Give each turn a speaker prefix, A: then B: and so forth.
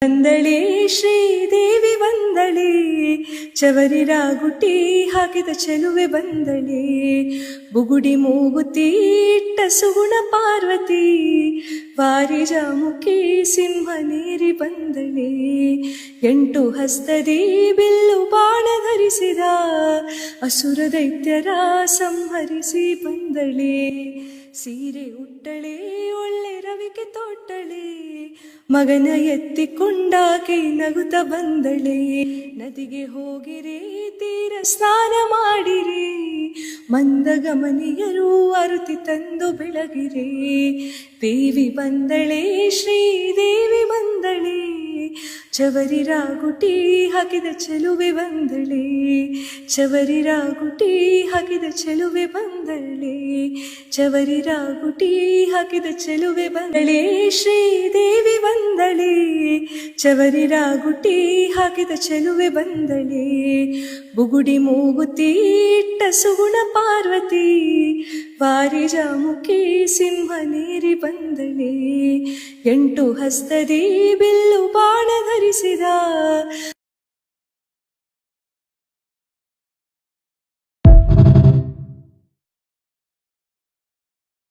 A: ಬಂದಳೆ ಶ್ರೀದೇವಿ ಬಂದಳೆ, ಚವರಿ ರಾಗುಟಿ ಹಾಕಿದ ಚೆಲುವೆ ಬಂದಳೆ, ಬುಗುಡಿ ಮೂಗುತಿ ಇಟ್ಟ ಸುಗುಣ ಪಾರ್ವತಿ, ವಾರಿಜಾಮುಖಿ ಸಿಂಹನೇರಿ ಬಂದಳೆ, 8 ಹಸ್ತದಿ ಬಿಲ್ಲು ಬಾಣ ಧರಿಸಿದ ಅಸುರ ದೈತ್ಯರ ಸಂಹರಿಸಿ ಬಂದಳೆ, ಸೀರೆ ಉಟ್ಟಳೆ ಒಳ್ಳೆ ರವಿಕೆ ತೊಟ್ಟಳೆ, ಮಗನ ಎತ್ತಿಕೊಂಡಾಕೆ ನಗುತ್ತ ಬಂದಳೆ, ನದಿಗೆ ಹೋಗಿರಿ ತೀರ ಸ್ನಾನ ಮಾಡಿರಿ, ಮಂದಗಮನಿಯರು ಅರುತಿ ತಂದು ಬೆಳಗಿರಿ, ದೇವಿ ಬಂದಳೆ ಶ್ರೀದೇವಿ ಬಂದಳೆ, ಚವರಿ ರಾಗುಟಿ ಹಾಕಿದ ಚೆಲುವೆ ಬಂದಳೆ, ಚವರಿ ರಾಗುಟಿ ಹಾಕಿದ ಚೆಲುವೆ ಬಂದಳೆ, ಚವರಿ ರಾಗುಟಿ ಹಾಕಿದ ಚೆಲುವೆ ಬಂದಳೆ, ಶ್ರೀದೇವಿ ಬಂದಳೆ, ಚವರಿ ರಾಗುಟಿ ಹಾಕಿದ ಚೆಲುವೆ ಬಂದಳೆ, ಬುಗುಡಿ ಮೂಗುತಿ ಇಟ್ಟ ಸುಗುಣ ಪಾರ್ವತಿ, ವಾರಿಜಾಮುಖಿ ಸಿಂಹನೇರಿ ಬಂದಳೆ, 8 ಹಸ್ತದಿ ಬಿಲ್ಲು ಬಾಣ ಧರಿಸಿದ